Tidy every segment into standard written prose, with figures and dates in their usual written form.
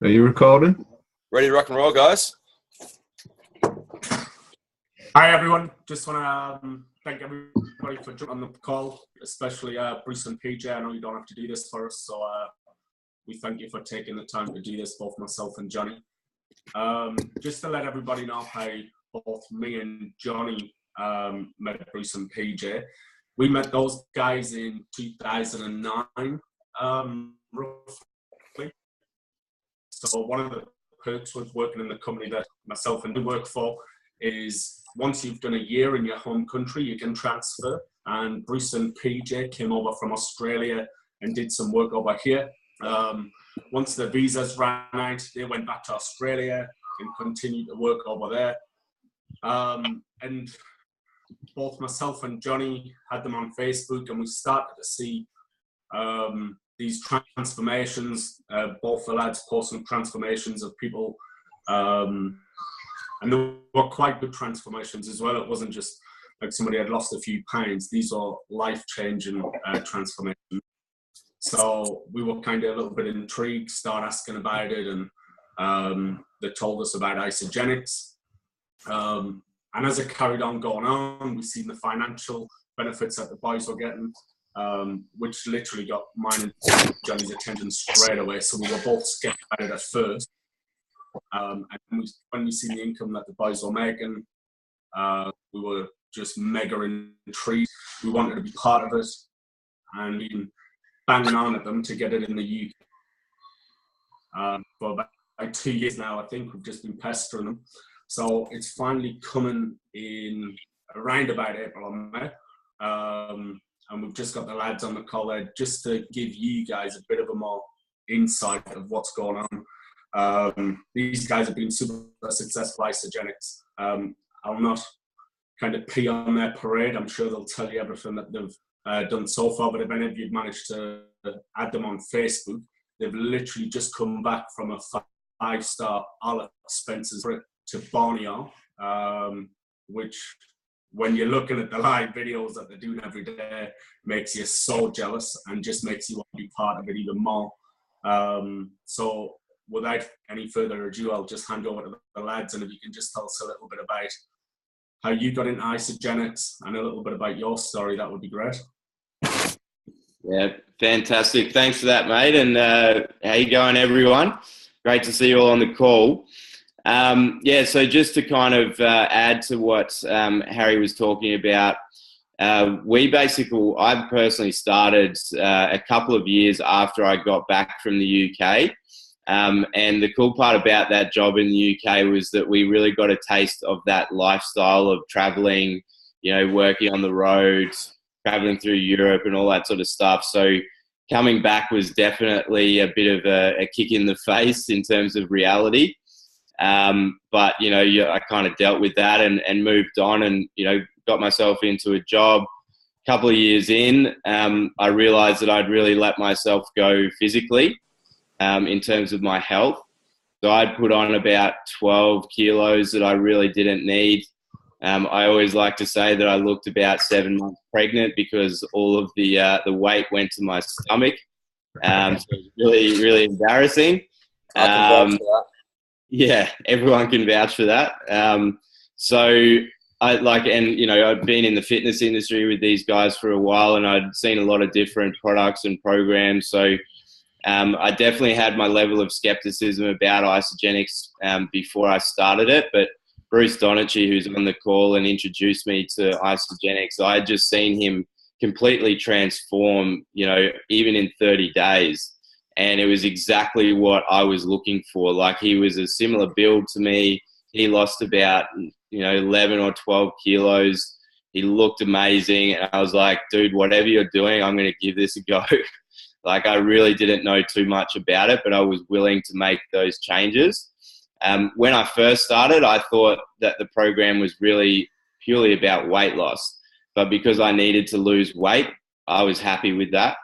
Are you recording? Ready to rock and roll, guys? Hi, everyone. Just want to thank everybody for jumping on the call, especially Bruce and PJ. I know you don't have to do this for us, so we thank you for taking the time to do this, both myself and Jonny. Just to let everybody know how both me and Jonny met Bruce and PJ. We met those guys in 2009, roughly. So one of the perks with working in the company that myself and you work for is once you've done a year in your home country, you can transfer. And Bruce and PJ came over from Australia and did some work over here. Once the visas ran out, they went back to Australia and continued to work over there. And both myself and Jonny had them on Facebook, and we started to see these transformations. Both the lads posting transformations of people, and they were quite good transformations as well. It wasn't just like somebody had lost a few pounds. These are life-changing transformations. So we were kind of a little bit intrigued, start asking about it, and they told us about Isagenix. And as it carried on going on, we've seen the financial benefits that the boys were getting, which literally got mine and Jonny's attention straight away. So we were both scared about it at first. And when we seen the income that the boys were making, we were just mega intrigued. We wanted to be part of it, and we've been banging on at them to get it in the UK. For about 2 years now, I think we've just been pestering them. So it's finally coming in around about April or May. And we've just got the lads on the call there just to give you guys a bit of a more insight of what's going on. These guys have been super successful Isagenix. I'll not kind of pee on their parade. I'm sure they'll tell you everything that they've done so far, but if any of you managed to add them on Facebook, they've literally just come back from a 5-star all expenses trip to Borneo, which when you're looking at the live videos that they're doing every day, makes you so jealous and just makes you want to be part of it even more. So without any further ado, I'll just hand over to the lads, and if you can just tell us a little bit about how you got into Isagenix and a little bit about your story, that would be great. Yeah, fantastic. Thanks for that, mate. And how you going, everyone? Great to see you all on the call. So just to kind of add to what Harry was talking about, I personally started a couple of years after I got back from the UK. And the cool part about that job in the UK was that we really got a taste of that lifestyle of traveling, working on the road, traveling through Europe and all that sort of stuff. So coming back was definitely a bit of a kick in the face in terms of reality. But I kind of dealt with that and moved on and, got myself into a job. A couple of years in, I realized that I'd really let myself go physically, in terms of my health. So I'd put on about 12 kilos that I really didn't need. I always like to say that I looked about 7 months pregnant because all of the weight went to my stomach. So it was really, really embarrassing. I can vouch for that. Yeah, everyone can vouch for that. I'd been in the fitness industry with these guys for a while, and I'd seen a lot of different products and programs. So I definitely had my level of skepticism about Isagenix before I started it. But Bruce Donnachie, who's on the call and introduced me to Isagenix, I had just seen him completely transform, even in 30 days. And it was exactly what I was looking for. Like, he was a similar build to me. He lost about, 11 or 12 kilos. He looked amazing. And I was like, dude, whatever you're doing, I'm going to give this a go. Like, I really didn't know too much about it, but I was willing to make those changes. When I first started, I thought that the program was really purely about weight loss. But because I needed to lose weight, I was happy with that.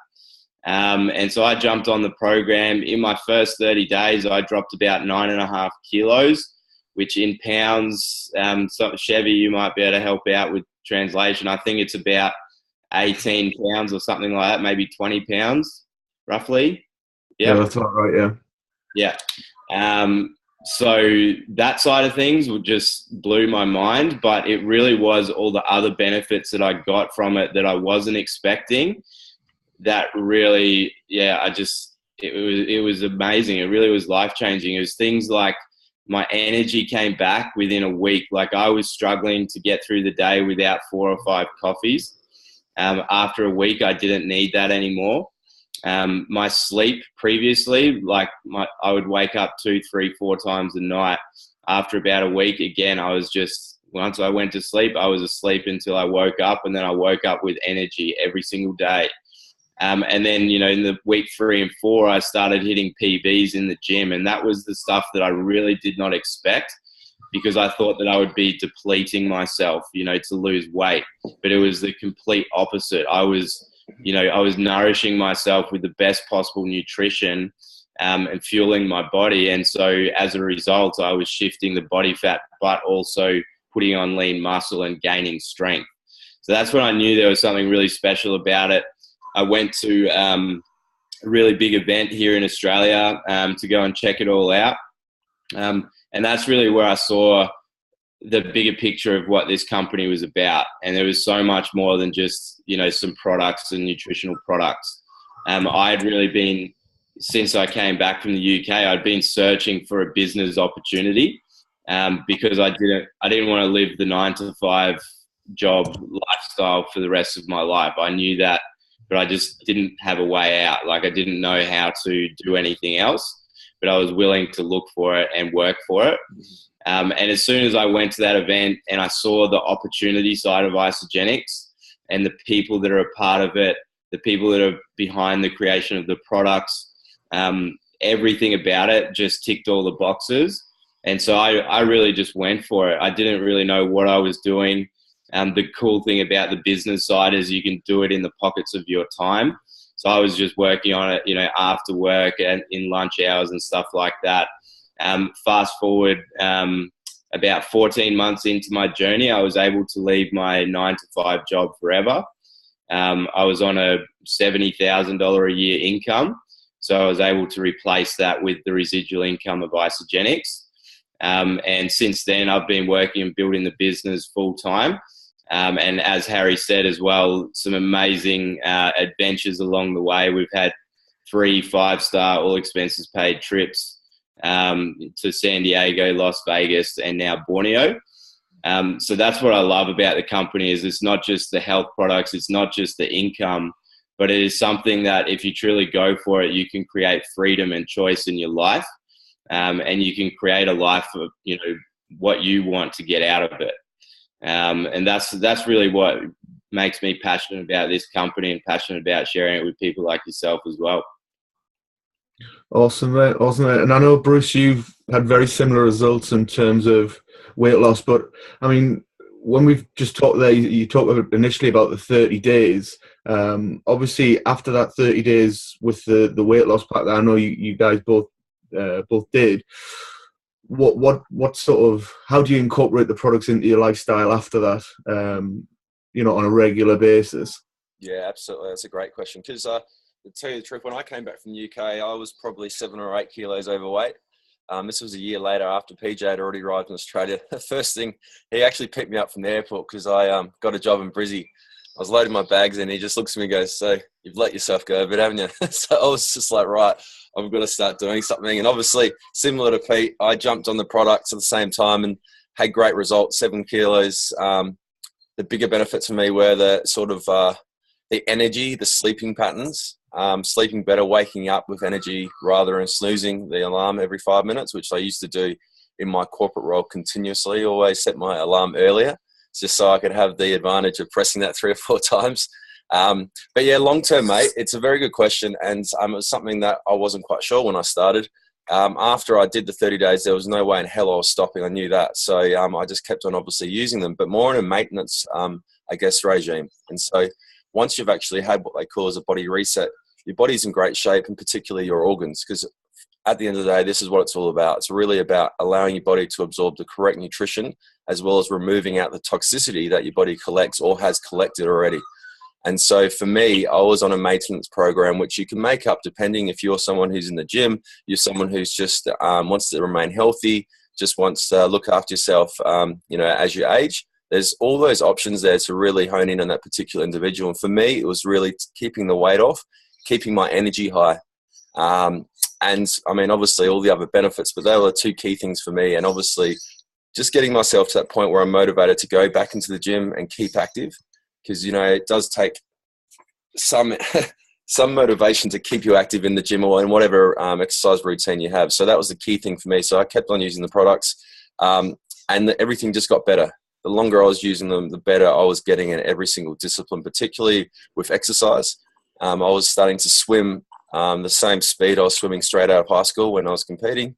And so I jumped on the program. In my first 30 days, I dropped about 9.5 kilos, which in pounds, so Chevy, you might be able to help out with translation. I think it's about 18 pounds or something like that, maybe 20 pounds, roughly. Yeah, that's about right, yeah. Yeah. So that side of things just blew my mind, but it really was all the other benefits that I got from it that I wasn't expecting. That really, it was amazing. It really was life-changing. It was things like my energy came back within a week. Like I was struggling to get through the day without 4 or 5 coffees. After a week, I didn't need that anymore. My sleep previously, I would wake up 2, 3, 4 times a night. After about a week, again, once I went to sleep, I was asleep until I woke up, and then I woke up with energy every single day. And then, in the week 3 and 4, I started hitting PBs in the gym, and that was the stuff that I really did not expect, because I thought that I would be depleting myself, to lose weight. But it was the complete opposite. I was nourishing myself with the best possible nutrition and fueling my body. And so as a result, I was shifting the body fat, but also putting on lean muscle and gaining strength. So that's when I knew there was something really special about it. I went to a really big event here in Australia to go and check it all out. And that's really where I saw the bigger picture of what this company was about. And there was so much more than just, some products and nutritional products. I had really been, since I came back from the UK, I'd been searching for a business opportunity because I didn't want to live the 9-to-5 job lifestyle for the rest of my life. I knew that, but I just didn't have a way out. Like I didn't know how to do anything else, but I was willing to look for it and work for it. And as soon as I went to that event and I saw the opportunity side of Isagenix and the people that are a part of it, the people that are behind the creation of the products, everything about it just ticked all the boxes. And so I really just went for it. I didn't really know what I was doing. The cool thing about the business side is you can do it in the pockets of your time. So I was just working on it, after work and in lunch hours and stuff like that. Fast forward about 14 months into my journey, I was able to leave my 9-to-5 job forever. I was on a $70,000 a year income. So I was able to replace that with the residual income of Isagenix. And since then, I've been working and building the business full time. And as Harry said as well, some amazing adventures along the way. We've had 3 5-star, all expenses paid trips to San Diego, Las Vegas, and now Borneo. So that's what I love about the company is it's not just the health products, it's not just the income, but it is something that if you truly go for it, you can create freedom and choice in your life. And you can create a life of, what you want to get out of it. And that's really what makes me passionate about this company and passionate about sharing it with people like yourself as well. Awesome, mate. Awesome, mate. And I know, Bruce, you've had very similar results in terms of weight loss, but I mean, when we've just talked there, you talked initially about the 30 days. Obviously, after that 30 days with the weight loss pack that I know you guys both did, what sort of, how do you incorporate the products into your lifestyle after that, on a regular basis? Yeah, absolutely. That's a great question. Because to tell you the truth, when I came back from the UK, I was probably 7 or 8 kilos overweight. This was a year later after PJ had already arrived in Australia. The first thing, he actually picked me up from the airport because I got a job in Brizzy. I was loading my bags and he just looks at me and goes, "So you've let yourself go a bit, haven't you?" So I was just like, right, I've got to start doing something. And obviously, similar to Pete, I jumped on the products at the same time and had great results, 7 kilos. The bigger benefits for me were the sort of the energy, the sleeping patterns, sleeping better, waking up with energy rather than snoozing the alarm every 5 minutes, which I used to do in my corporate role continuously. Always set my alarm earlier just so I could have the advantage of pressing that 3 or 4 times. But yeah, long-term, mate, it's a very good question. And it was something that I wasn't quite sure when I started. After I did the 30 days, there was no way in hell I was stopping. I knew that. So I just kept on obviously using them, but more in a maintenance, regime. And so once you've actually had what they call as a body reset, your body's in great shape, and particularly your organs, because at the end of the day, this is what it's all about. It's really about allowing your body to absorb the correct nutrition, as well as removing out the toxicity that your body collects or has collected already. And so for me, I was on a maintenance program, which you can make up depending if you're someone who's in the gym, you're someone who's just wants to remain healthy, just wants to look after yourself, as you age. There's all those options there to really hone in on that particular individual. And for me, it was really keeping the weight off, keeping my energy high. And I mean, obviously all the other benefits, but they were the two key things for me. And obviously just getting myself to that point where I'm motivated to go back into the gym and keep active. Because, it does take some motivation to keep you active in the gym or in whatever exercise routine you have. So that was the key thing for me. So I kept on using the products and everything just got better. The longer I was using them, the better I was getting in every single discipline, particularly with exercise. I was starting to swim the same speed I was swimming straight out of high school when I was competing.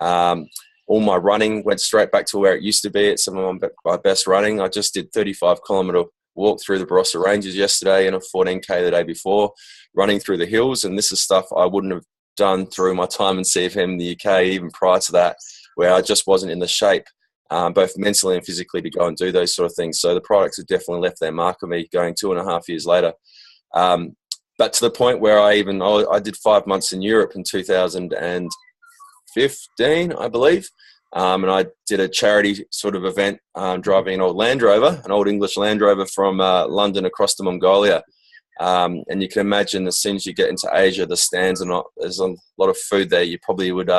All my running went straight back to where it used to be at some of my best running. I just did 35-kilometre walk through the Barossa Ranges yesterday and a 14K the day before, running through the hills. And this is stuff I wouldn't have done through my time in CFM in the UK, even prior to that, where I just wasn't in the shape, both mentally and physically, to go and do those sort of things. So the products have definitely left their mark on me going 2.5 years later. But to the point where I did 5 months in Europe in 2015, I believe. And I did a charity sort of event driving an old Land Rover, an old English Land Rover from London across to Mongolia. And you can imagine as soon as you get into Asia, the stands there's a lot of food there you probably would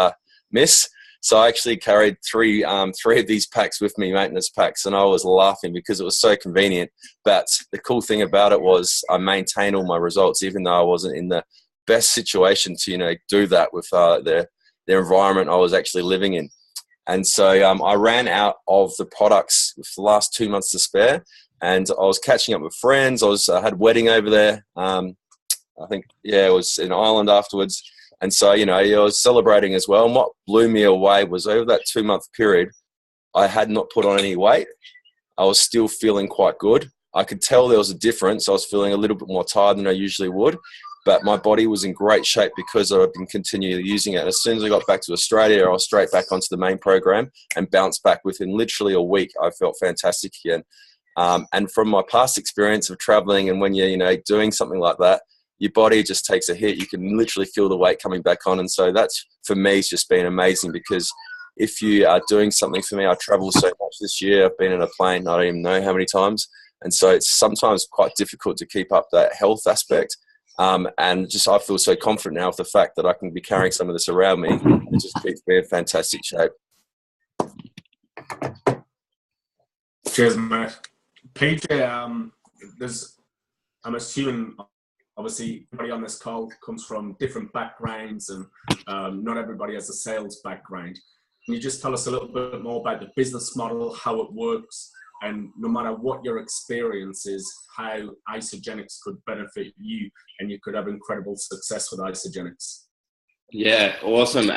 miss. So I actually carried three of these packs with me, maintenance packs, and I was laughing because it was so convenient. But the cool thing about it was I maintained all my results, even though I wasn't in the best situation to do that with the environment I was actually living in. And so I ran out of the products with the last 2 months to spare, and I was catching up with friends. I had a wedding over there. I think, it was in Ireland afterwards. And so, I was celebrating as well. And what blew me away was over that 2-month period, I had not put on any weight. I was still feeling quite good. I could tell there was a difference. I was feeling a little bit more tired than I usually would. But my body was in great shape because I've been continually using it. And as soon as I got back to Australia, I was straight back onto the main program and bounced back within literally a week. I felt fantastic again. And from my past experience of traveling, and when you're doing something like that, your body just takes a hit. You can literally feel the weight coming back on. And so that's, for me, it's just been amazing, because if you are doing something for me, I travel so much this year. I've been in a plane, I don't even know how many times. And so it's sometimes quite difficult to keep up that health aspect. And just I feel so confident now with the fact that I can be carrying some of this around me. It just keeps me in fantastic shape. Cheers, mate. PJ, I'm assuming, obviously, everybody on this call comes from different backgrounds, and not everybody has a sales background. Can you just tell us a little bit more about the business model, how it works, and no matter what your experience is, how Isagenix could benefit you and you could have incredible success with Isagenix? Yeah, awesome.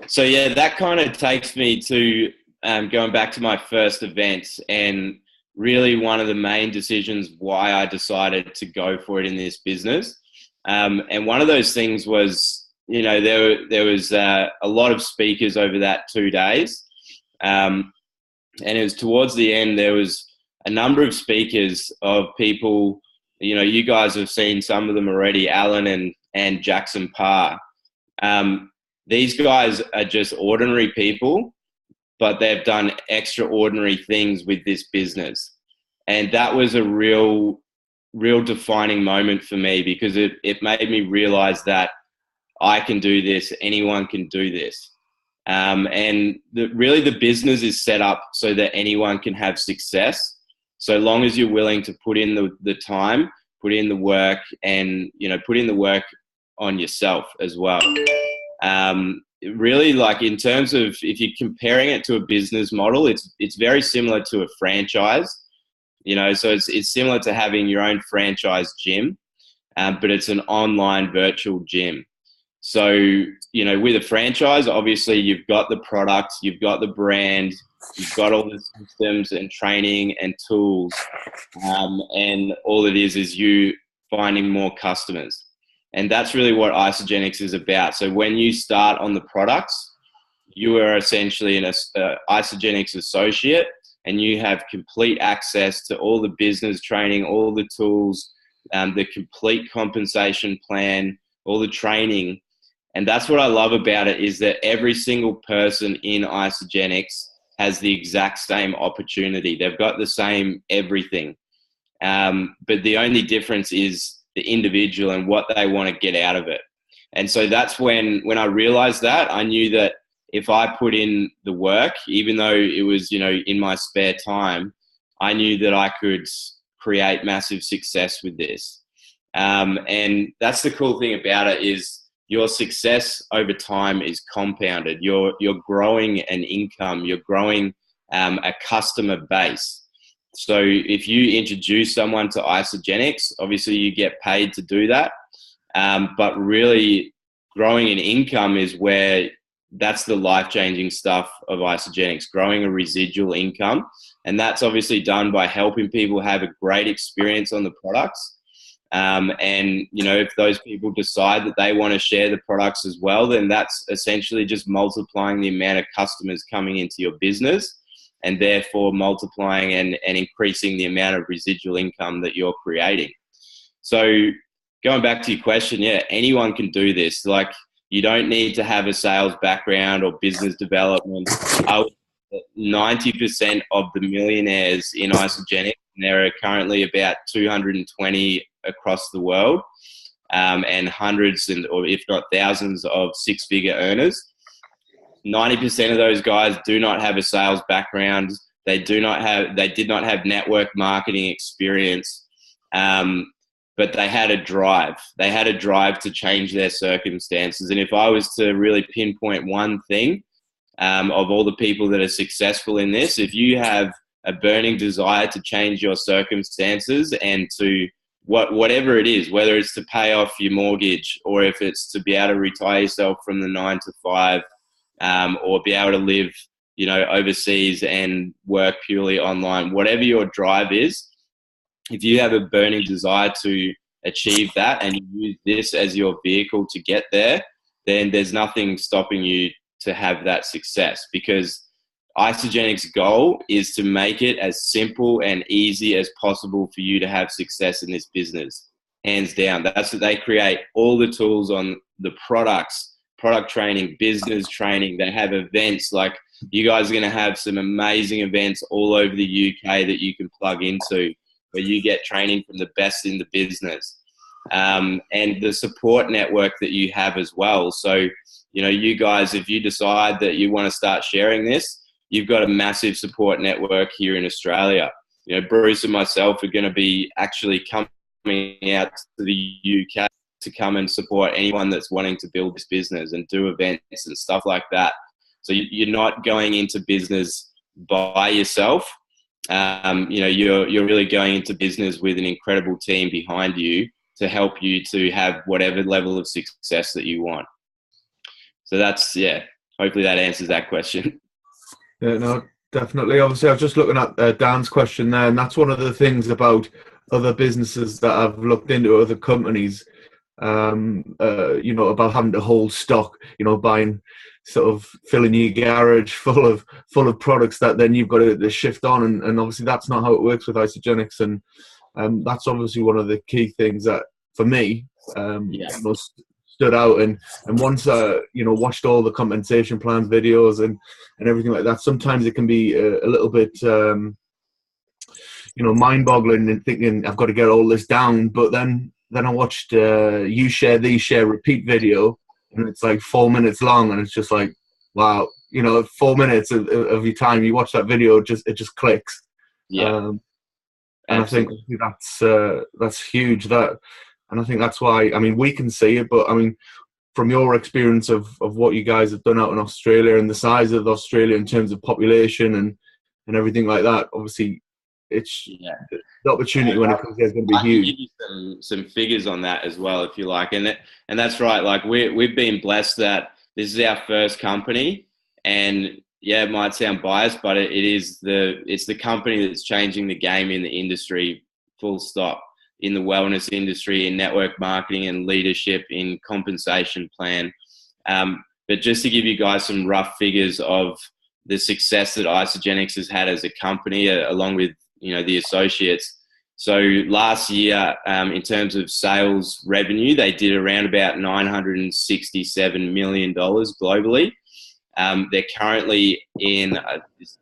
So that kind of takes me to going back to my first event, and really one of the main decisions why I decided to go for it in this business. And one of those things was, there was a lot of speakers over that 2 days. And it was towards the end, there was a number of speakers of people, you guys have seen some of them already, Alan and Jackson Parr. These guys are just ordinary people, but they've done extraordinary things with this business. And that was a real defining moment for me, because it made me realize that I can do this, anyone can do this. And really the business is set up so that anyone can have success, so long as you're willing to put in the time, put in the work, and put in the work on yourself as well. Really, like in terms of if you're comparing it to a business model, it's very similar to a franchise. So it's similar to having your own franchise gym, but it's an online virtual gym. So, with a franchise, obviously you've got the product, you've got the brand, you've got all the systems and training and tools, and all it is you finding more customers. And that's really what Isagenix is about. So when you start on the products, you are essentially an Isagenix associate, and you have complete access to all the business training, all the tools, the complete compensation plan, all the training. And that's what I love about it, is that every single person in Isagenix has the exact same opportunity. They've got the same everything. But the only difference is the individual and what they want to get out of it. And so that's when I realized that, I knew that if I put in the work, even though it was, in my spare time, I knew that I could create massive success with this. And that's the cool thing about it, is your success over time is compounded. You're growing an income, you're growing a customer base. So if you introduce someone to Isagenix, obviously you get paid to do that. But really growing an income is where that's the life-changing stuff of Isagenix, growing a residual income. And that's obviously done by helping people have a great experience on the products. And, if those people decide that they want to share the products as well, then that's essentially just multiplying the amount of customers coming into your business, and therefore multiplying and increasing the amount of residual income that you're creating. So going back to your question, yeah, anyone can do this. Like, you don't need to have a sales background or business development. 90% of the millionaires in Isagenix, and there are currently about 220 across the world, and hundreds or if not thousands of six-figure earners. 90% of those guys do not have a sales background. They did not have network marketing experience, but they had a drive. They had a drive to change their circumstances. And if I was to really pinpoint one thing, of all the people that are successful in this, if you have a burning desire to change your circumstances and to whatever it is, whether it's to pay off your mortgage, or if it's to be able to retire yourself from the 9 to 5, or be able to live, overseas and work purely online, whatever your drive is, if you have a burning desire to achieve that and you use this as your vehicle to get there, then there's nothing stopping you to have that success, because Isagenix's goal is to make it as simple and easy as possible for you to have success in this business. Hands down. That's what they create. All the tools on the products, product training, business training. They have events. Like, you guys are going to have some amazing events all over the UK that you can plug into, where you get training from the best in the business. And the support network that you have as well. So, you guys, if you decide that you want to start sharing this, you've got a massive support network here in Australia. Bruce and myself are going to be actually coming out to the UK to come and support anyone that's wanting to build this business and do events and stuff like that. So you're not going into business by yourself. You're really going into business with an incredible team behind you to help you to have whatever level of success that you want. So that's, hopefully that answers that question. Yeah, no, definitely. Obviously, I was just looking at Dan's question there, and that's one of the things about other businesses that I've looked into, other companies, about having to hold stock, buying, sort of filling your garage full of products that then you've got to shift on, and obviously that's not how it works with Isagenix, and that's obviously one of the key things that for me stood out. And once watched all the compensation plans videos and everything like that, sometimes it can be a little bit mind-boggling and thinking I've got to get all this down. But then I watched You Share These Share Repeat video, and it's like 4 minutes long, and it's just like, wow, 4 minutes of your time, you watch that video, it just clicks. And I think that's huge. And I think that's why, we can see it, but from your experience of what you guys have done out in Australia and the size of Australia in terms of population and everything like that, obviously it's the opportunity when it comes there is going to be huge. I can give you some figures on that as well, if you like. And that's right. Like, we've been blessed that this is our first company, and it might sound biased, but it's the company that's changing the game in the industry, full stop. In the wellness industry, in network marketing and leadership, in compensation plan. But just to give you guys some rough figures of the success that Isagenix has had as a company, along with, the associates. So last year, in terms of sales revenue, they did around about $967 million globally. They're currently in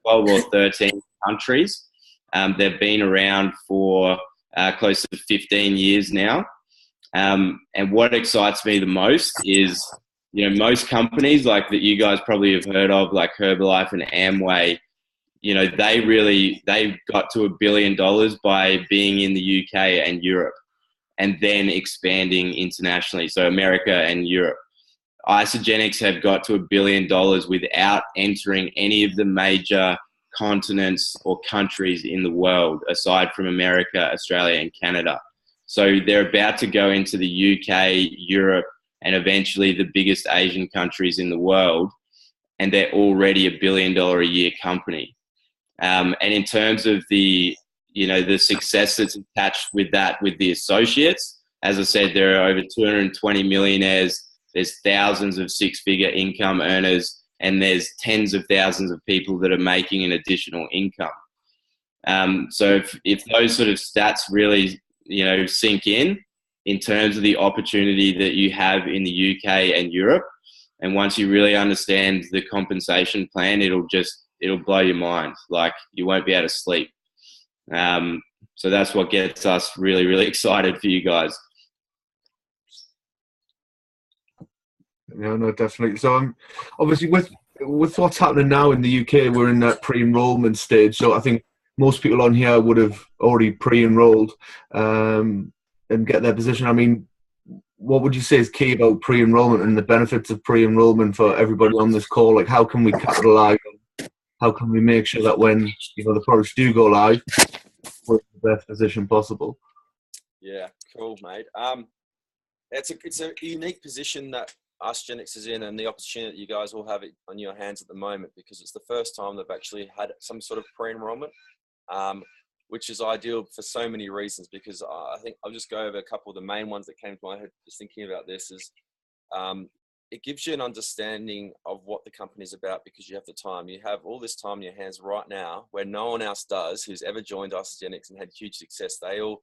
12 or 13 countries. They've been around for close to 15 years now. And what excites me the most is, most companies like that you guys probably have heard of, like Herbalife and Amway, they got to $1 billion by being in the UK and Europe and then expanding internationally. So America and Europe. Isagenix have got to $1 billion without entering any of the major continents or countries in the world, aside from America, Australia, and Canada. So they're about to go into the UK, Europe, and eventually the biggest Asian countries in the world. And they're already $1 billion a year company. And in terms of the success that's attached with that, with the associates, as I said, there are over 220 millionaires. There's thousands of six-figure income earners, and there's tens of thousands of people that are making an additional income. So if those sort of stats really, sink in terms of the opportunity that you have in the UK and Europe, and once you really understand the compensation plan, it'll blow your mind. Like, you won't be able to sleep. So that's what gets us really, really excited for you guys. Yeah, no, definitely. So obviously with what's happening now in the UK, we're in that pre-enrollment stage. So I think most people on here would have already pre-enrolled and get their position. I mean, what would you say is key about pre-enrollment and the benefits of pre-enrollment for everybody on this call? Like, how can we capitalize on, how can we make sure that when the products do go live, we're in the best position possible? Yeah, cool, mate. It's a unique position that Isagenix is in, and the opportunity that you guys all have it on your hands at the moment, because it's the first time they've actually had some sort of pre-enrollment, which is ideal for so many reasons. Because I think I'll just go over a couple of the main ones that came to my head just thinking about this. Is it gives you an understanding of what the company is about, because you have the time. You have all this time in your hands right now, where no one else does who's ever joined Isagenix and had huge success. They all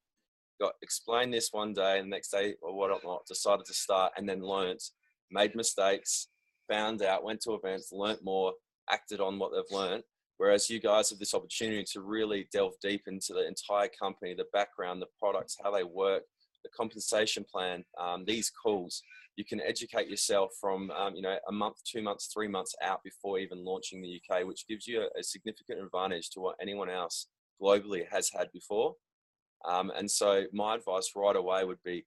got explained this one day, and the next day or whatnot decided to start, and then learnt, made mistakes, found out, went to events, learnt more, acted on what they've learnt. Whereas you guys have this opportunity to really delve deep into the entire company, the background, the products, how they work, the compensation plan, these calls. You can educate yourself from, a month, 2 months, 3 months out before even launching the UK, which gives you a significant advantage to what anyone else globally has had before. And so my advice right away would be,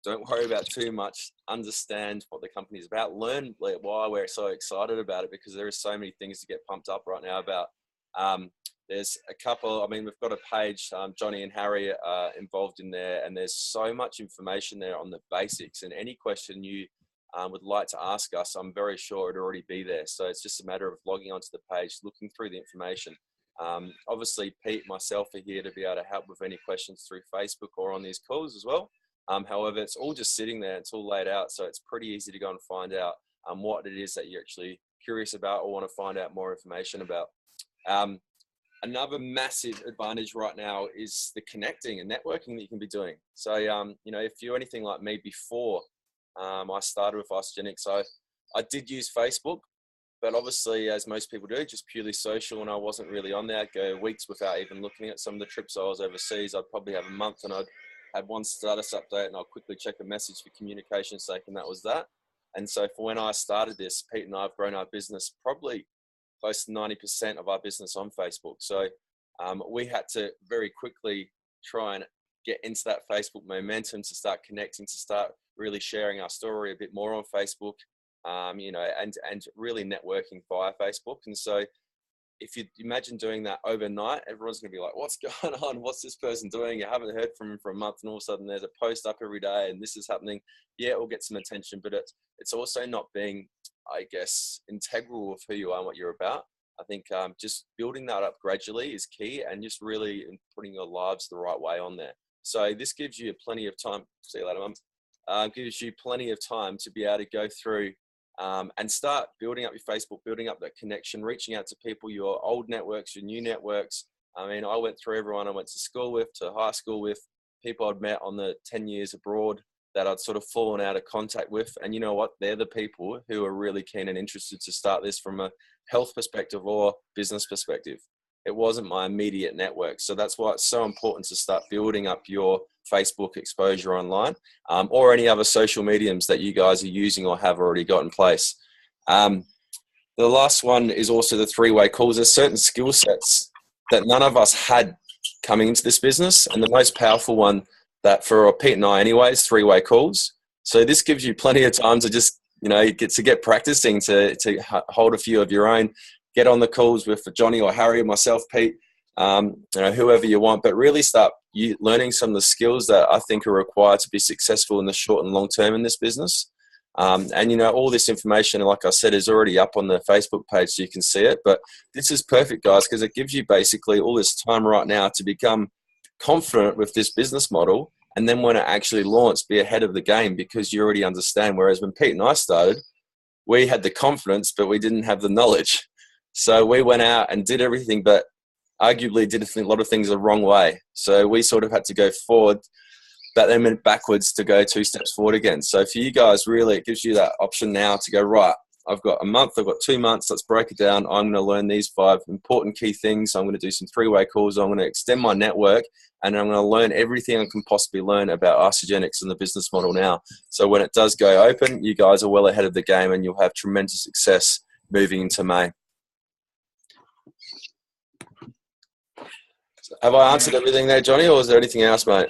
don't worry about too much. Understand what the company is about. Learn why we're so excited about it, because there are so many things to get pumped up right now about. There's a couple, we've got a page, Jonny and Harry are involved in there, and there's so much information there on the basics, and any question you would like to ask us, I'm very sure it'd already be there. So it's just a matter of logging onto the page, looking through the information. Obviously, Pete and myself are here to be able to help with any questions through Facebook or on these calls as well. However, it's all just sitting there. It's all laid out. So it's pretty easy to go and find out what it is that you're actually curious about or want to find out more information about. Another massive advantage right now is the connecting and networking that you can be doing. So, if you're anything like me before I started with Isagenix, I did use Facebook, but obviously, as most people do, just purely social, and I wasn't really on there. I'd go weeks without even looking at some of the trips I was overseas. I'd probably have a month and I'd had one status update and I'll quickly check a message for communication's sake, and that was that. And so for when I started this, Pete and I have grown our business probably close to 90% of our business on Facebook. So we had to very quickly try and get into that Facebook momentum to start connecting, to start really sharing our story a bit more on Facebook, and really networking via Facebook. And so if you imagine doing that overnight, everyone's going to be like, what's going on? What's this person doing? You haven't heard from him for a month, and all of a sudden there's a post up every day and this is happening. Yeah, it will get some attention, but it's also not being, I guess, integral of who you are and what you're about. I think just building that up gradually is key, and just really putting your lives the right way on there. So this gives you plenty of time. See you later, Mum. Gives you plenty of time to be able to go through and start building up your Facebook, building up that connection, reaching out to people, your old networks, your new networks, I mean, I went through everyone I went to school with, to high school with, people I'd met on the 10 years abroad that I'd sort of fallen out of contact with. And you know what? They're the people who are really keen and interested to start this from a health perspective or business perspective. It wasn't my immediate network. So that's why it's so important to start building up your Facebook exposure online, or any other social mediums that you guys are using or have already got in place. The last one is also the three-way calls. There's certain skill sets that none of us had coming into this business. And the most powerful one that for Pete and I anyway is three-way calls. So this gives you plenty of time to just, get practicing to hold a few of your own, get on the calls with Jonny or Harry or myself, Pete, whoever you want, but really start learning some of the skills that I think are required to be successful in the short and long term in this business. All this information, like I said, is already up on the Facebook page so you can see it. But this is perfect, guys, because it gives you basically all this time right now to become confident with this business model. And then when it actually launches, be ahead of the game because you already understand. Whereas when Pete and I started, we had the confidence, but we didn't have the knowledge. So we went out and did everything, but arguably did a lot of things the wrong way. So we sort of had to go forward, but then went backwards to go 2 steps forward again. So for you guys, really, it gives you that option now to go, right, I've got a month, I've got 2 months, let's break it down. I'm going to learn these 5 important key things. I'm going to do some three-way calls. I'm going to extend my network, and I'm going to learn everything I can possibly learn about Isagenix and the business model now. So when it does go open, you guys are well ahead of the game and you'll have tremendous success moving into May. Have I answered everything there, Jonny, or is there anything else, mate?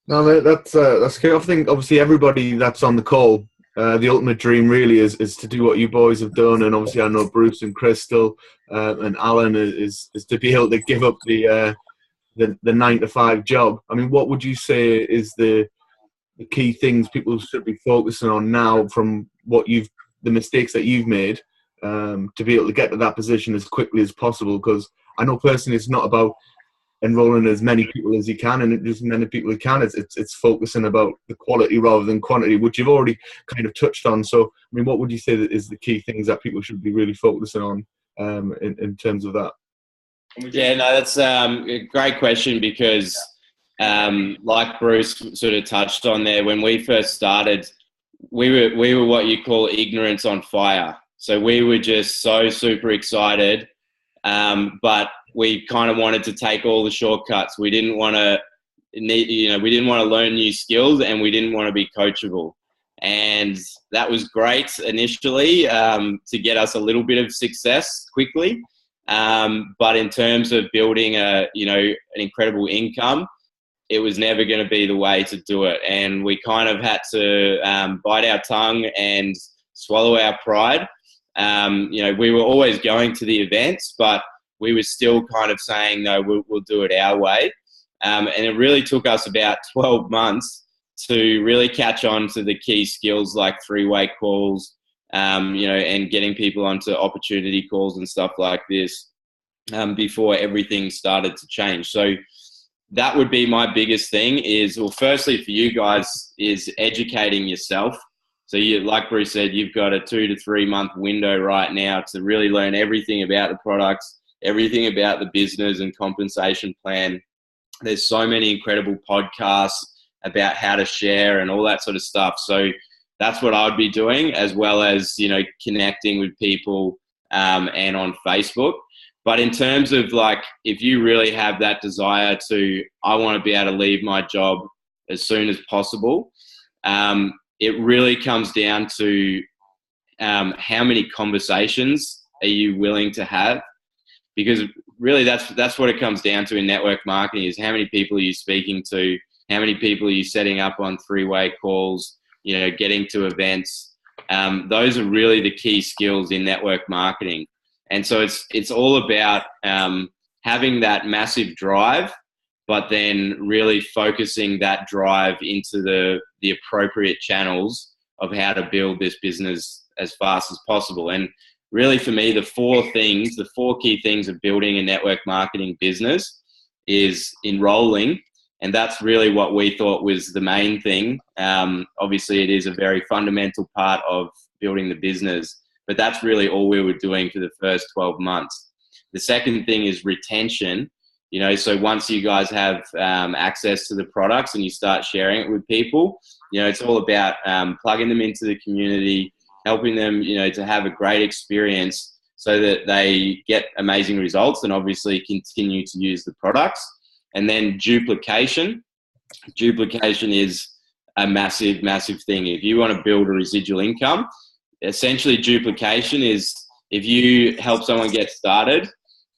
No, mate, that's good. I think obviously everybody that's on the call, the ultimate dream really is to do what you boys have done, and obviously I know Bruce and Crystal and Alan is to be able to give up the 9-to-5 job. I mean, what would you say is the key things people should be focusing on now from the mistakes that you've made to be able to get to that position as quickly as possible? Because I know personally it's not about enrolling as many people as you can and as many people as can. It's focusing about the quality rather than quantity, which you've already kind of touched on. So, I mean, what would you say that is the key things that people should be really focusing on in terms of that? Yeah, no, that's a great question because like Bruce sort of touched on there, when we first started, we were what you call ignorance on fire. So we were just so super excited, but we kind of wanted to take all the shortcuts. We didn't want to learn new skills, and we didn't want to be coachable. And that was great initially to get us a little bit of success quickly. But in terms of building an incredible income, it was never going to be the way to do it. And we kind of had to bite our tongue and swallow our pride. We were always going to the events, but we were still kind of saying, no, we'll do it our way. And it really took us about 12 months to really catch on to the key skills like three-way calls, and getting people onto opportunity calls and stuff like this before everything started to change. So that would be my biggest thing is, well, firstly for you guys is educating yourself. So like Bruce said, you've got a 2 to 3 month window right now to really learn everything about the products, everything about the business and compensation plan. There's so many incredible podcasts about how to share and all that sort of stuff. So that's what I'd be doing, as well as, connecting with people and on Facebook. But in terms of if you really have that desire I want to be able to leave my job as soon as possible, it really comes down to how many conversations are you willing to have? Because really that's what it comes down to in network marketing is how many people are you speaking to? How many people are you setting up on three-way calls, getting to events? Those are really the key skills in network marketing. And so it's all about having that massive drive, but then really focusing that drive into the appropriate channels of how to build this business as fast as possible. And really for me, the four key things of building a network marketing business is enrolling. And that's really what we thought was the main thing. Obviously, it is a very fundamental part of building the business, but that's really all we were doing for the first 12 months. The second thing is retention. You know, so once you guys have access to the products and you start sharing it with people, you know, it's all about plugging them into the community, helping them, you know, to have a great experience so that they get amazing results and obviously continue to use the products. And then duplication. Duplication is a massive, massive thing. If you want to build a residual income, essentially duplication is if you help someone get started,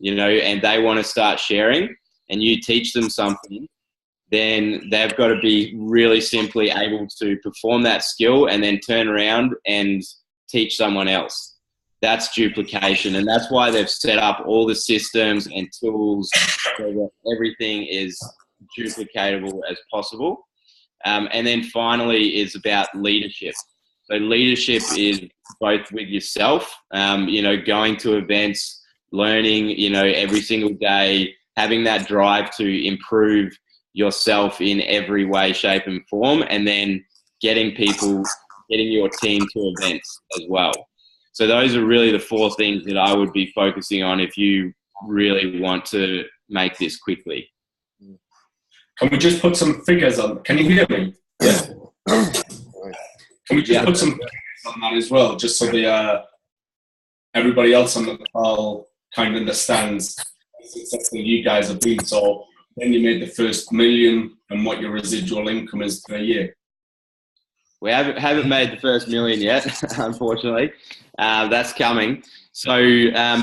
you know, and they want to start sharing and you teach them something, then they've got to be really simply able to perform that skill and then turn around and teach someone else. That's duplication. And that's why they've set up all the systems and tools so that everything is duplicatable as possible. And then finally is about leadership. So leadership is both with yourself, you know, going to events, learning, you know, every single day, having that drive to improve yourself in every way, shape and form, and then getting your team to events as well. So those are really the 4 things that I would be focusing on if you really want to make this quickly. Can we just put some figures on? Can you hear me? Yeah. Can we just put some figures on that as well, just so the everybody else on the call kind of understands how successful you guys have been? So then you made the first $1 million and what your residual income is per year. We haven't made the first $1 million yet, unfortunately. That's coming. So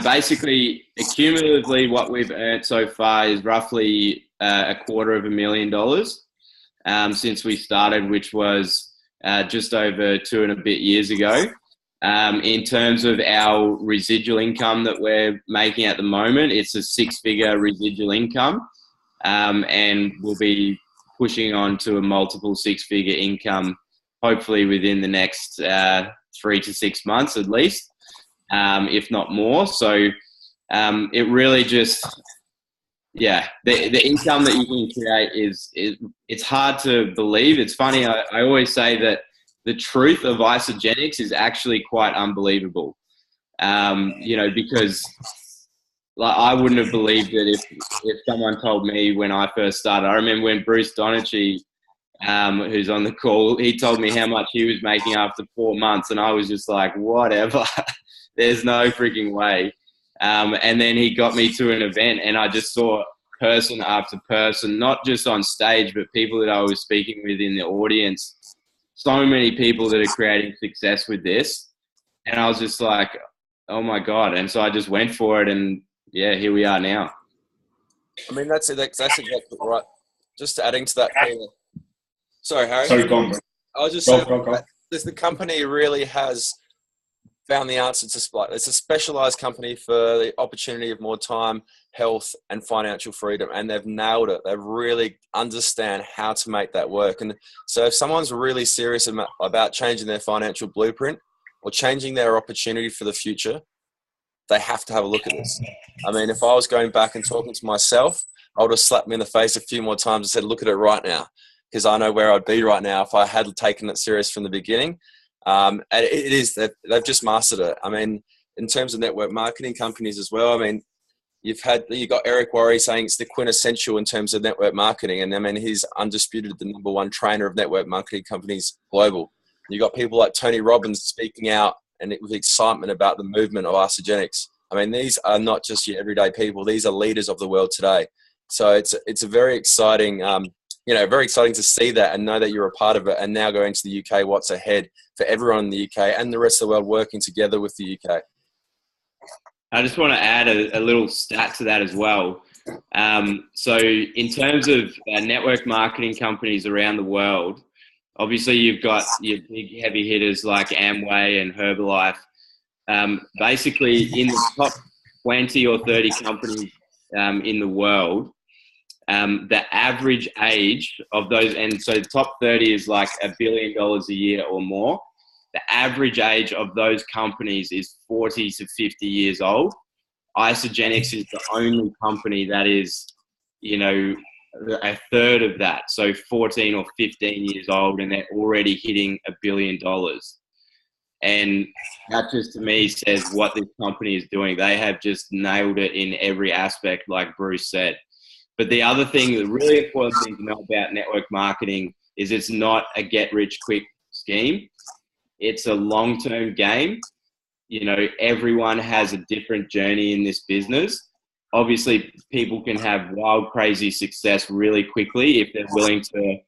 basically, cumulatively, what we've earned so far is roughly $250,000 since we started, which was just over 2 and a bit years ago. In terms of our residual income that we're making at the moment, it's a 6-figure residual income, and we'll be pushing on to a multiple 6-figure income hopefully within the next 3 to 6 months at least, if not more. So it really just, the income that you can create it's hard to believe. It's funny, I always say that the truth of Isagenix is actually quite unbelievable, you know, because like I wouldn't have believed it if someone told me when I first started. I remember when Bruce Donnachie, who's on the call, he told me how much he was making after 4 months, and I was just like, whatever. There's no freaking way. And then he got me to an event, and I just saw person after person, not just on stage, but people that I was speaking with in the audience. So many people that are creating success with this. And I was just like, oh my God. And so I just went for it, and here we are now. I mean, that's exactly right. Just adding to that, Peter. Sorry, Harry. Sorry, go on. I was just saying that the company really has found the answer to split. It's a specialized company for the opportunity of more time, health, and financial freedom, and they've nailed it. They really understand how to make that work. And so if someone's really serious about changing their financial blueprint or changing their opportunity for the future, they have to have a look at this. I mean, if I was going back and talking to myself, I would have slapped me in the face a few more times and said, look at it right now, because I know where I'd be right now if I had taken it serious from the beginning. And it is that they've just mastered it. I mean, in terms of network marketing companies as well, I mean, you've got Eric Worre saying it's the quintessential in terms of network marketing. And I mean, he's undisputed the #1 trainer of network marketing companies global. You've got people like Tony Robbins speaking out and with excitement about the movement of Isagenix. I mean, these are not just your everyday people. These are leaders of the world today. So it's a very exciting, very exciting to see that and know that you're a part of it. And now going to the UK, what's ahead for everyone in the UK and the rest of the world working together with the UK. I just want to add a little stat to that as well. So in terms of network marketing companies around the world, obviously you've got your big heavy hitters like Amway and Herbalife. Basically in the top 20 or 30 companies in the world, the average age of those, and so the top 30 is like $1 billion a year or more. The average age of those companies is 40 to 50 years old. Isagenix is the only company that is, a third of that. So 14 or 15 years old, and they're already hitting $1 billion. And that just to me says what this company is doing. They have just nailed it in every aspect, like Bruce said. But the other thing, the really important thing to know about network marketing is it's not a get-rich-quick scheme. It's a long-term game. You know, everyone has a different journey in this business. Obviously, people can have wild, crazy success really quickly if they're willing to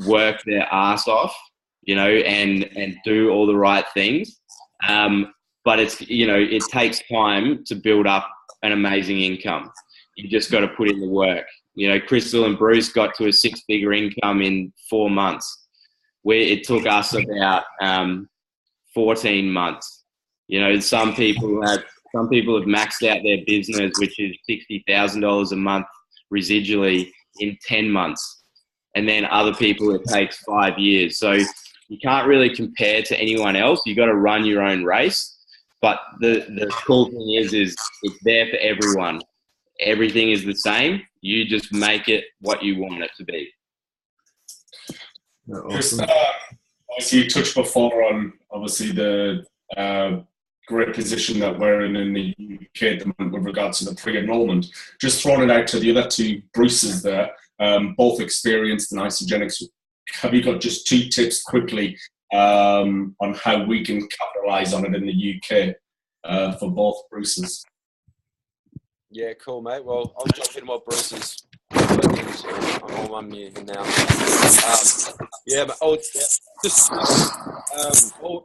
work their ass off, you know, and do all the right things. But it's, you know, it takes time to build up an amazing income. You just got to put in the work. You know, Crystal and Bruce got to a 6-figure income in 4 months, where it took us about 14 months. You know, some people have maxed out their business, which is $60,000 a month residually, in 10 months. And then other people, it takes 5 years. So you can't really compare to anyone else. You got to run your own race. But the cool thing is it's there for everyone. Everything is the same. You just make it what you want it to be. Chris, obviously you touched before on obviously the great position that we're in the UK at the moment with regards to the pre-enrollment. Just throwing it out to the other two Bruces there, both experienced in Isagenix. Have you got just 2 tips quickly on how we can capitalise on it in the UK for both Bruces? Yeah, cool, mate. Well, I'll jump in while Bruce is I'm all on mute now.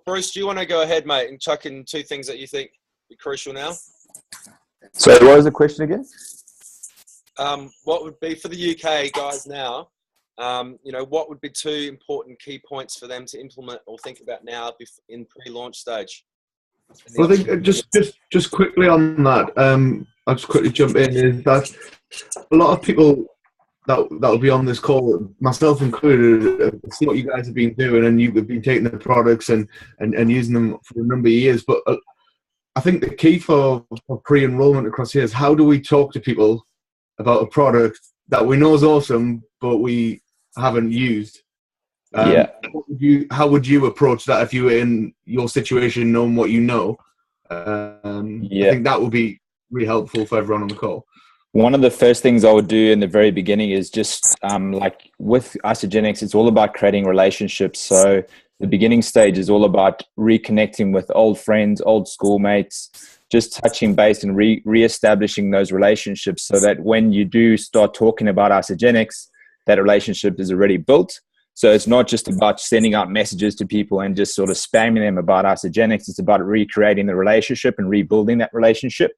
Bruce, do you want to go ahead, mate, and chuck in 2 things that you think are crucial now? So what was the question again? What would be for the UK guys now? You know, what would be 2 important key points for them to implement or think about now in pre-launch stage? Well, I think just quickly on that, I'll just quickly jump in. Is that a lot of people that'll be on this call, myself included, see what you guys have been doing, and you've been taking the products and using them for a number of years. But I think the key for pre-enrollment across here is how do we talk to people about a product that we know is awesome, but we haven't used. How would you approach that if you were in your situation, knowing what you know? I think that would be really helpful for everyone on the call. One of the first things I would do in the very beginning is just like with Isagenix, it's all about creating relationships. So the beginning stage is all about reconnecting with old friends, old schoolmates, just touching base and re-establishing those relationships so that when you do start talking about Isagenix, that relationship is already built. So it's not just about sending out messages to people and just sort of spamming them about Isagenix. It's about recreating the relationship and rebuilding that relationship.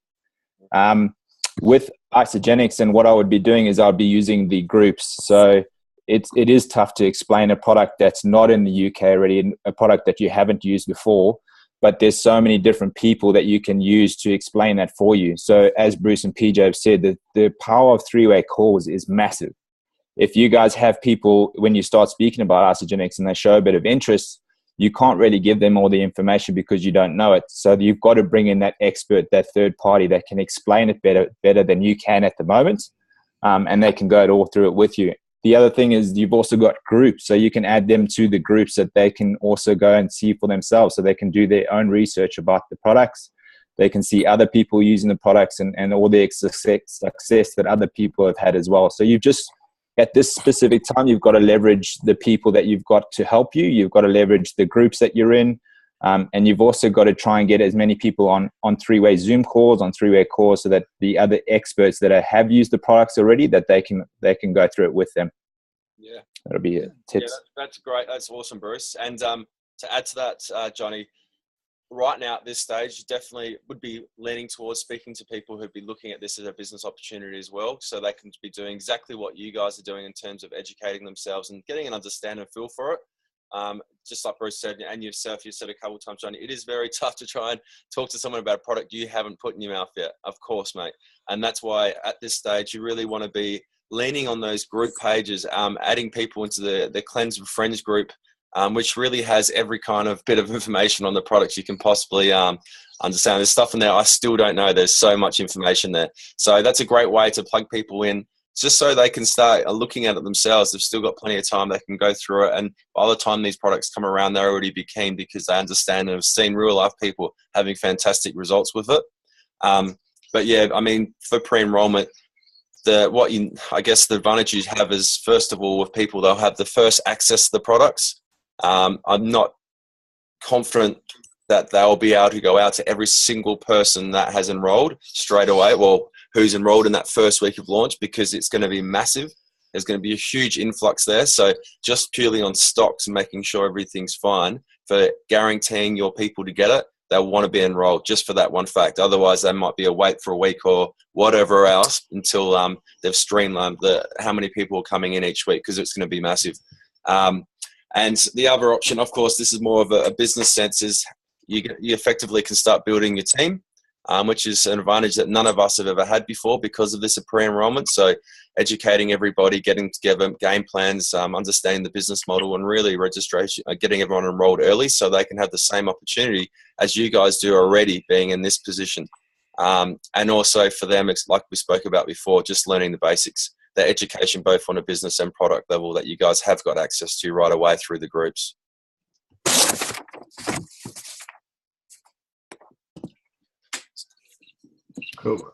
With Isagenix, and what I would be doing is I'd be using the groups. So it is tough to explain a product that's not in the UK already, a product that you haven't used before, but there's so many different people that you can use to explain that for you. So as Bruce and PJ have said, the power of 3-way calls is massive. If you guys have people, when you start speaking about Isagenix and they show a bit of interest, you can't really give them all the information because you don't know it. So you've got to bring in that expert, that third party that can explain it better than you can at the moment. And they can go all through it with you. The other thing is you've also got groups. So you can add them to the groups that they can also go and see for themselves. So they can do their own research about the products. They can see other people using the products and all the success that other people have had as well. So you've just, at this specific time, you've got to leverage the people that you've got to help you. You've got to leverage the groups that you're in. And you've also got to try and get as many people on 3-way Zoom calls, on 3-way calls, so that the other experts that have used the products already, that they can go through it with them. Yeah. That'll be it. Tips. Yeah, that's great. That's awesome, Bruce. And to add to that, Jonny, right now at this stage, definitely would be leaning towards speaking to people who'd be looking at this as a business opportunity as well. So they can be doing exactly what you guys are doing in terms of educating themselves and getting an understanding and feel for it. Just like Bruce said, and yourself, you said a couple of times, Jonny, it is very tough to try and talk to someone about a product you haven't put in your mouth yet. Of course, mate. And that's why at this stage, you really want to be leaning on those group pages, adding people into the Cleanse with Friends group, which really has every kind of bit of information on the products you can possibly understand. There's stuff in there I still don't know. There's so much information there. So that's a great way to plug people in just so they can start looking at it themselves. They've still got plenty of time. They can go through it. And by the time these products come around, they'll already be keen because they understand and have seen real life people having fantastic results with it. But yeah, I mean, for pre-enrollment, I guess the advantage you have is, first of all, with people, they'll have the first access to the products. I'm not confident that they'll be able to go out to every single person that has enrolled straight away. Well, who's enrolled in that first week of launch, because it's going to be massive. There's going to be a huge influx there. So just purely on stocks and making sure everything's fine, for guaranteeing your people to get it, they'll want to be enrolled just for that one fact. Otherwise, they might be a wait for a week or whatever else until they've streamlined how many people are coming in each week, because it's going to be massive. And the other option, of course, this is more of a business sense, is you effectively can start building your team, which is an advantage that none of us have ever had before because of this pre-enrollment. So educating everybody, getting together game plans, understanding the business model, and really registration, getting everyone enrolled early so they can have the same opportunity as you guys do already, being in this position. And also for them, it's like we spoke about before, just learning the basics, the education both on a business and product level that you guys have got access to right away through the groups. Cool.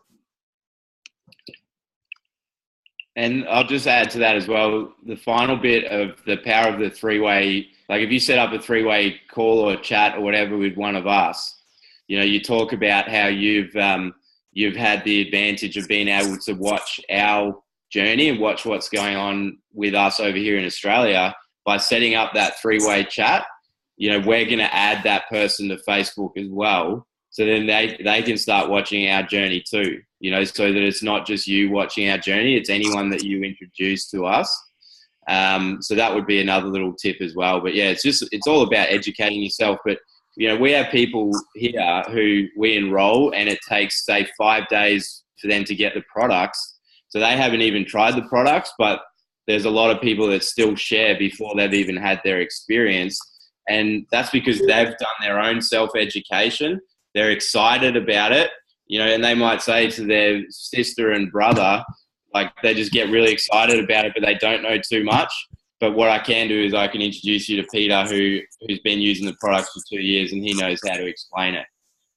And I'll just add to that as well, the final bit of the power of the three-way, like if you set up a three-way call or chat or whatever with one of us, you know, you talk about how you've had the advantage of being able to watch our journey and watch what's going on with us over here in Australia. By setting up that three-way chat, you know, we're going to add that person to Facebook as well. So then they can start watching our journey too, you know, so that it's not just you watching our journey, it's anyone that you introduce to us. So that would be another little tip as well. But yeah, it's all about educating yourself. But, you know, we have people here who we enroll and it takes, say, 5 days for them to get the products. So they haven't even tried the products, but there's a lot of people that still share before they've even had their experience. And that's because they've done their own self-education. They're excited about it, you know, and they might say to their sister and brother, like they just get really excited about it, but they don't know too much. But what I can do is I can introduce you to Peter, who's been using the products for 2 years, and he knows how to explain it.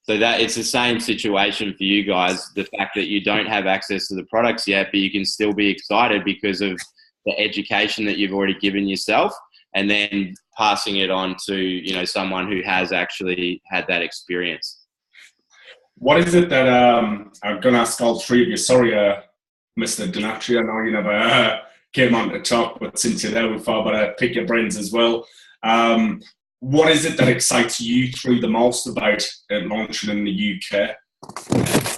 So that it's the same situation for you guys, the fact that you don't have access to the products yet, but you can still be excited because of the education that you've already given yourself, and then passing it on to, you know, someone who has actually had that experience. What is it that I'm going to ask all three of you? Sorry, Mr. Donnachie, I know you never came on to talk, but since you're there, we thought about pick your brains as well. What is it that excites you three the most about launching in the UK?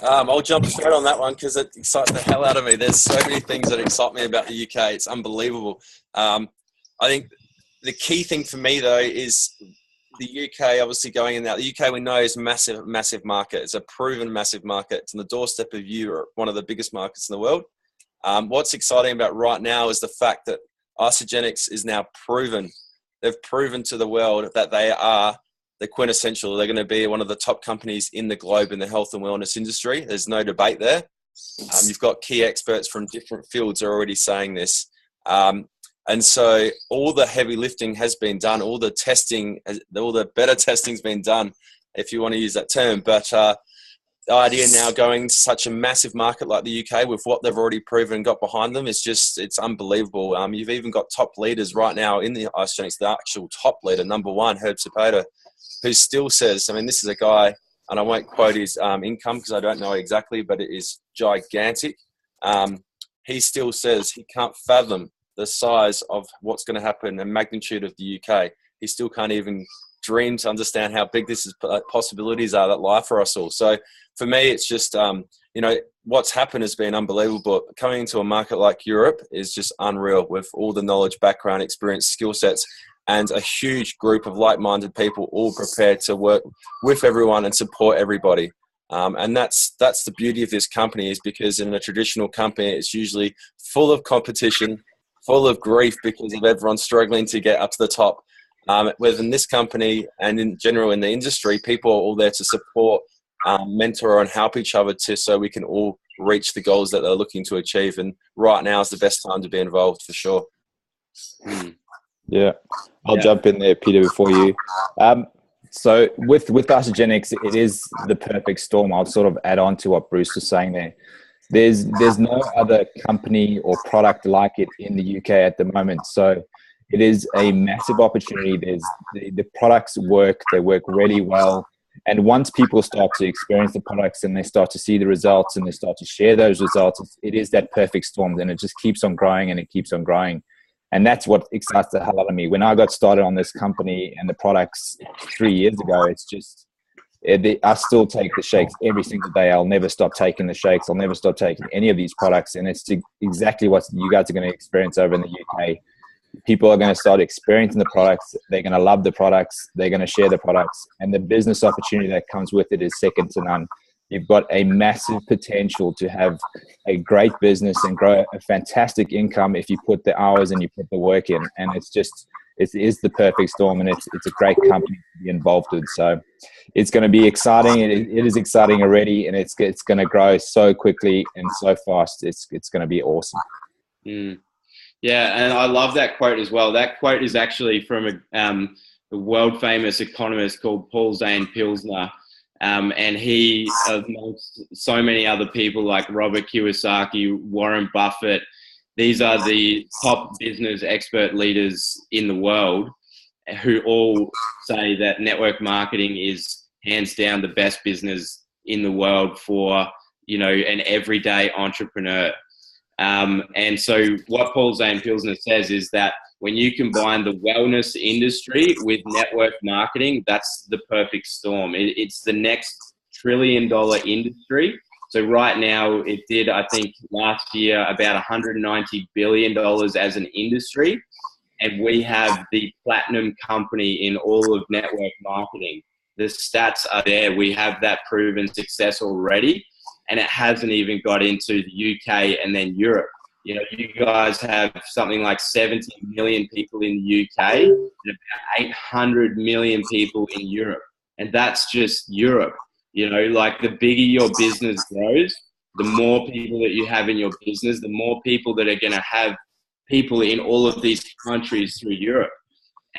I'll jump straight on that one because it excites the hell out of me. There's so many things that excite me about the UK. It's unbelievable. I think the key thing for me, though, is the UK obviously going in there. The UK, we know, is a massive, massive market. It's a proven massive market. It's on the doorstep of Europe, one of the biggest markets in the world. What's exciting about right now is the fact that Isagenix is now proven. They've proven to the world that they are the quintessential. They're going to be one of the top companies in the globe in the health and wellness industry. There's no debate there. You've got key experts from different fields already saying this. And so all the heavy lifting has been done. All the testing, all the better testing's been done, if you want to use that term. But the idea now going to such a massive market like the UK with what they've already proven and got behind them is just, it's unbelievable. You've even got top leaders right now in the Isagenix, the actual top leader, number one, Herb Cepeda, who still says, I mean, this is a guy, and I won't quote his income because I don't know exactly, but it is gigantic. He still says he can't fathom the size of what's going to happen and magnitude of the UK. He still can't even dream to understand how big this is, possibilities are that lie for us all. So for me, it's just, you know, what's happened has been unbelievable. But coming into a market like Europe is just unreal with all the knowledge, background, experience, skill sets, and a huge group of like-minded people all prepared to work with everyone and support everybody. And that's the beauty of this company, is because in a traditional company, it's usually full of competition, full of grief because of everyone struggling to get up to the top. Within this company and in general in the industry, people are all there to support, mentor and help each other so we can all reach the goals that they're looking to achieve. And right now is the best time to be involved for sure. Yeah, I'll jump in there, Peter, before you. So with Isagenix, it is the perfect storm. I'll sort of add on to what Bruce was saying there. There's no other company or product like it in the UK at the moment. So it is a massive opportunity. There's the products work. They work really well. And once people start to experience the products and they start to see the results and they start to share those results, it is that perfect storm. Then it just keeps on growing and it keeps on growing. And that's what excites the hell out of me. When I got started on this company and the products 3 years ago, it's just, I still take the shakes every single day. I'll never stop taking the shakes. I'll never stop taking any of these products. And it's exactly what you guys are going to experience over in the UK. People are going to start experiencing the products. They're going to love the products. They're going to share the products. And the business opportunity that comes with it is second to none. You've got a massive potential to have a great business and grow a fantastic income if you put the hours and you put the work in. And it is the perfect storm, and it's a great company to be involved with. So it's going to be exciting. It is exciting already, and it's going to grow so quickly and so fast. It's going to be awesome. Yeah, and I love that quote as well. That quote is actually from a world famous economist called Paul Zane Pilsner. And he, amongst so many other people like Robert Kiyosaki, Warren Buffett, these are the top business expert leaders in the world who all say that network marketing is hands down the best business in the world for, an everyday entrepreneur. And so what Paul Zane Pilsner says is that when you combine the wellness industry with network marketing, that's the perfect storm. It's the next $1 trillion industry. So right now it did, I think last year, about $190 billion as an industry. And we have the platinum company in all of network marketing. The stats are there. We have that proven success already. And it hasn't even got into the UK and then Europe. You guys have something like 70 million people in the UK and about 800 million people in Europe. And that's just Europe. Like the bigger your business grows, the more people that you have in your business, the more people that are going to have people in all of these countries through Europe.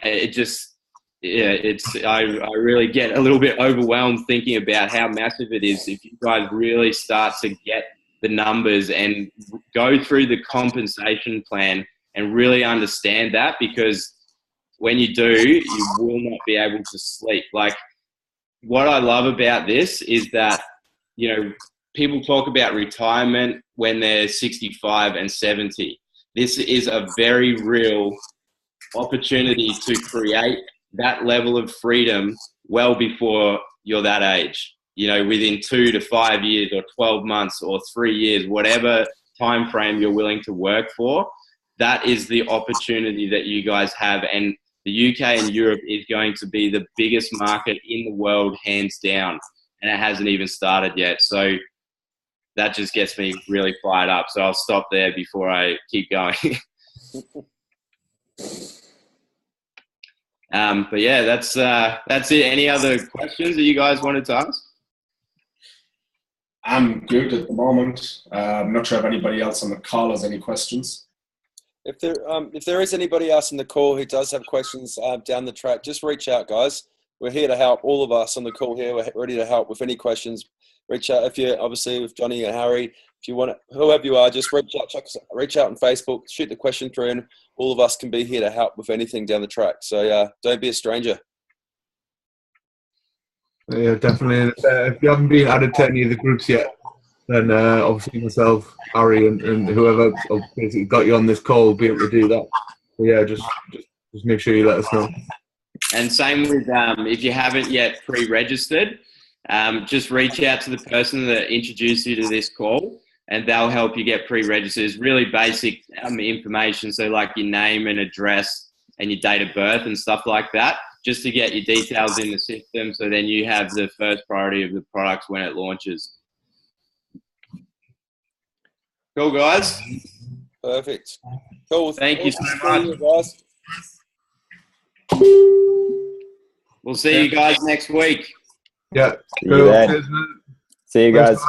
It just, I really get a little bit overwhelmed thinking about how massive it is if you guys really start to get the numbers and go through the compensation plan and really understand that, because when you do, you will not be able to sleep. Like, what I love about this is that, people talk about retirement when they're 65 and 70. This is a very real opportunity to create that level of freedom well before you're that age. Within 2 to 5 years or 12 months or 3 years, whatever time frame you're willing to work for, that is the opportunity that you guys have. And the UK and Europe is going to be the biggest market in the world, hands down. And it hasn't even started yet. So that just gets me really fired up. So I'll stop there before I keep going. But yeah, that's it. Any other questions that you guys wanted to ask? I'm good at the moment. I'm not sure if anybody else on the call has any questions. If there is anybody else in the call who does have questions down the track, just reach out, guys. We're here to help. All of us on the call here, we're ready to help with any questions. Reach out if you're obviously with Jonny or Harry. If you want, whoever you are, just reach out on Facebook, shoot the question through, and all of us can be here to help with anything down the track. So don't be a stranger. Yeah, definitely. If you haven't been added to any of the groups yet, then obviously myself, Harry, and whoever basically got you on this call will be able to do that. So yeah, just make sure you let us know. And same with if you haven't yet pre-registered, just reach out to the person that introduced you to this call, and they'll help you get pre-registered. It's really basic information, so like your name and address and your date of birth and stuff like that, just to get your details in the system, so then you have the first priority of the products when it launches. Cool, guys. Perfect. Cool. Thank you so much, guys. We'll see you guys next week. Yeah. See you guys.